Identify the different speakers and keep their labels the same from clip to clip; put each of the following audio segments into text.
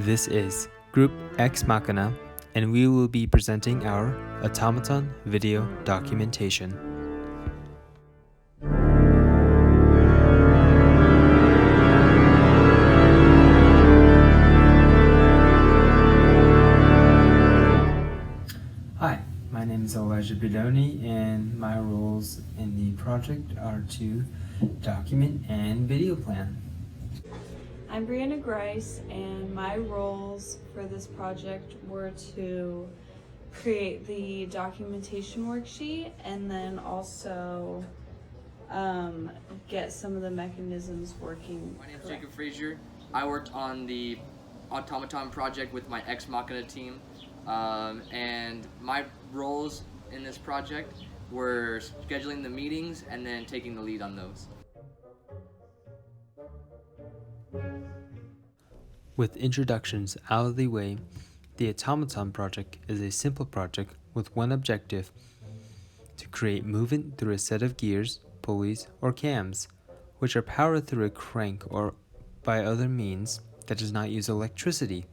Speaker 1: This is Group Ex Machina, and we will be presenting our Automaton video documentation. Hi, my name is Elijah Bidoni, and my roles in the project are to document and video plan.
Speaker 2: I'm Brianna Grice, and my roles for this project were to create the documentation worksheet and then also get some of the mechanisms working.
Speaker 3: My name is Jacob Frazier. I worked on the Automaton project with my Ex Machina team, and my roles in this project were scheduling the meetings and then taking the lead on those.
Speaker 1: With introductions out of the way, the Automaton project is a simple project with one objective: to create movement through a set of gears, pulleys, or cams, which are powered through a crank or by other means that does not use electricity.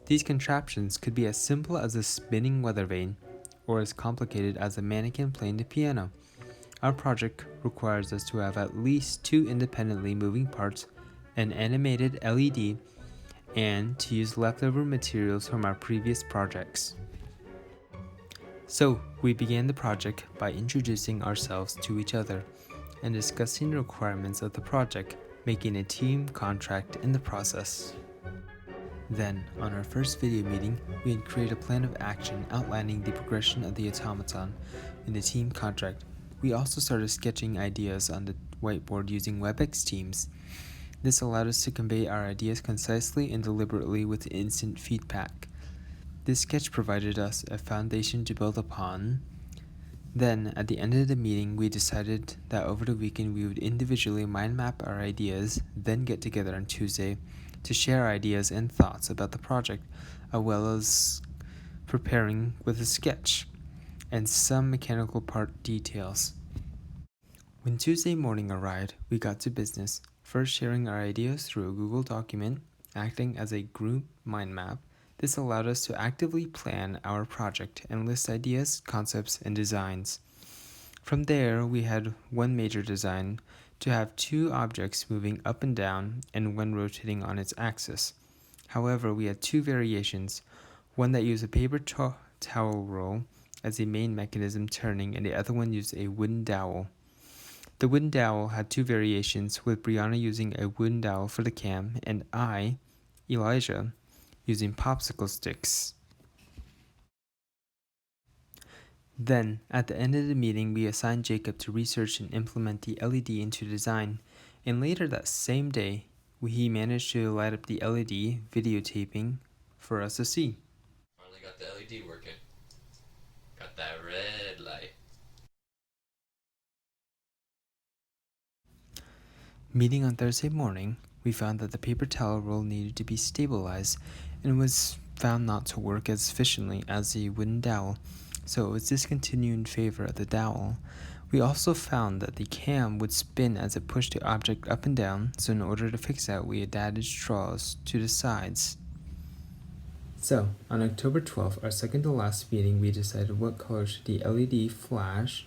Speaker 1: These contraptions could be as simple as a spinning weather vane or as complicated as a mannequin playing the piano. Our project requires us to have at least 2 independently moving parts, an animated LED, and to use leftover materials from our previous projects. So, we began the project by introducing ourselves to each other and discussing the requirements of the project, making a team contract in the process. Then, on our first video meeting, we had created a plan of action outlining the progression of the automaton in the team contract. We also started sketching ideas on the whiteboard using WebEx Teams. This allowed us to convey our ideas concisely and deliberately with instant feedback. This sketch provided us a foundation to build upon. Then, at the end of the meeting, we decided that over the weekend we would individually mind map our ideas, then get together on Tuesday to share ideas and thoughts about the project, as well as preparing with a sketch and some mechanical part details. When Tuesday morning arrived, we got to business, first sharing our ideas through a Google document, acting as a group mind map. This allowed us to actively plan our project and list ideas, concepts, and designs. From there, we had one major design to have 2 objects moving up and down and one rotating on its axis. However, we had 2 variations, one that used a paper towel roll as a main mechanism turning, and the other one used a wooden dowel. The wooden dowel had 2 variations, with Brianna using a wooden dowel for the cam and I, Elijah, using popsicle sticks. Then, at the end of the meeting, we assigned Jacob to research and implement the LED into design, and later that same day, he managed to light up the LED videotaping for us to see.
Speaker 4: Finally got the LED working. Got that red light.
Speaker 1: Meeting on Thursday morning, we found that the paper towel roll needed to be stabilized and was found not to work as efficiently as the wooden dowel, so it was discontinued in favor of the dowel. We also found that the cam would spin as it pushed the object up and down, so in order to fix that, we had added straws to the sides. So, on October 12th, our second to last meeting, we decided what color should the LED flash,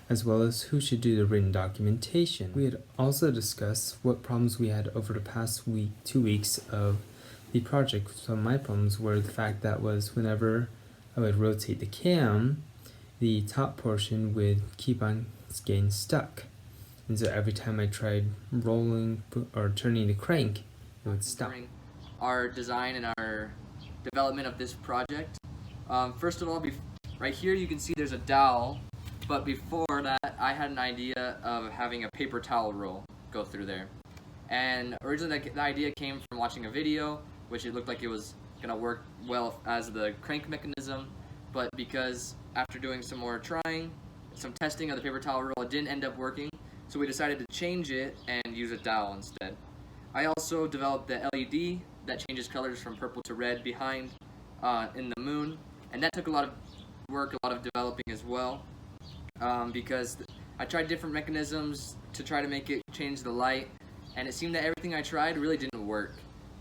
Speaker 1: as well as who should do the written documentation. We had also discussed what problems we had over the past 2 weeks of the project. So my problems were the fact that was whenever I would rotate the cam, the top portion would keep on getting stuck. And so every time I tried rolling or turning the crank, it would stop.
Speaker 3: Our design and our development of this project. First of all, right here you can see there's a dowel, but before that I had an idea of having a paper towel roll go through there. And originally the idea came from watching a video, which it looked like it was going to work well as the crank mechanism, but because after doing some more trying, some testing of the paper towel roll, it didn't end up working, so we decided to change it and use a dowel instead. I also developed the LED that changes colors from purple to red behind in the moon, and that took a lot of work, a lot of developing as well, because I tried different mechanisms to try to make it change the light, and it seemed that everything I tried really didn't work.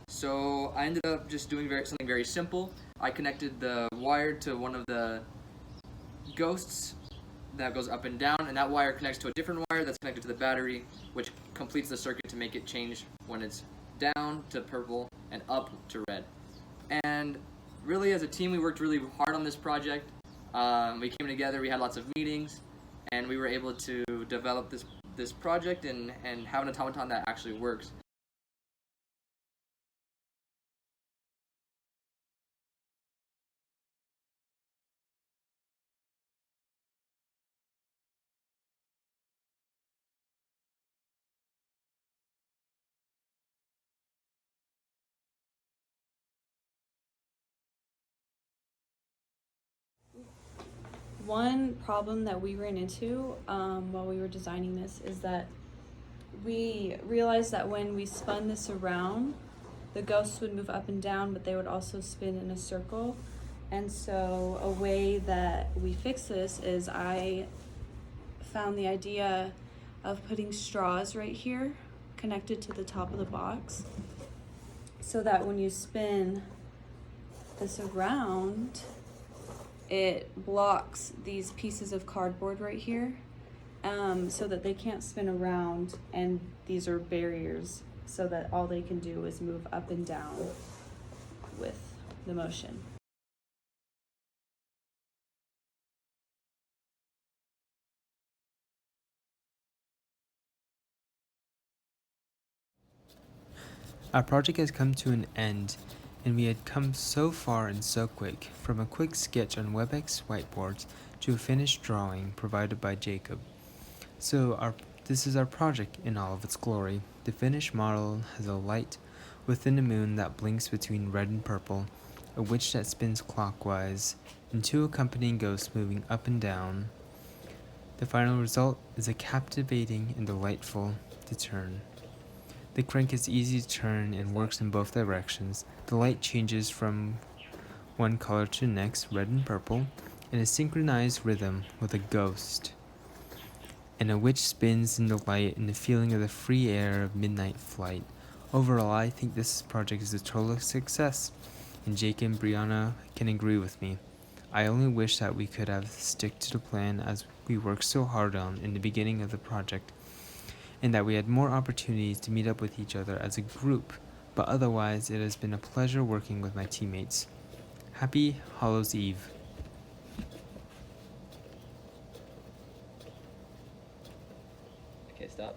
Speaker 3: So I ended up just doing something very simple. I connected the wire to one of the ghosts that goes up and down, and that wire connects to a different wire that's connected to the battery, which completes the circuit to make it change when it's down to purple and up to red. And really, as a team, we worked really hard on this project. We came together, we had lots of meetings, and we were able to develop this project and have an automaton that actually works.
Speaker 2: One problem that we ran into while we were designing this is that we realized that when we spun this around, the ghosts would move up and down, but they would also spin in a circle. And so a way that we fix this is I found the idea of putting straws right here connected to the top of the box, so that when you spin this around, it blocks these pieces of cardboard right here, so that they can't spin around, and these are barriers so that all they can do is move up and down with the motion.
Speaker 1: Our project has come to an end, and we had come so far and so quick, from a quick sketch on WebEx whiteboards to a finished drawing provided by Jacob. So this is our project in all of its glory. The finished model has a light within the moon that blinks between red and purple, a witch that spins clockwise, and two accompanying ghosts moving up and down. The final result is a captivating and delightful to turn. The crank is easy to turn and works in both directions. The light changes from one color to the next, red and purple, in a synchronized rhythm with a ghost. And a witch spins in the light in the feeling of the free air of midnight flight. Overall, I think this project is a total success, and Jake and Brianna can agree with me. I only wish that we could have stick to the plan as we worked so hard on in the beginning of the project, and that we had more opportunities to meet up with each other as a group, but otherwise it has been a pleasure working with my teammates. Happy Hallows Eve.
Speaker 3: Okay, stop.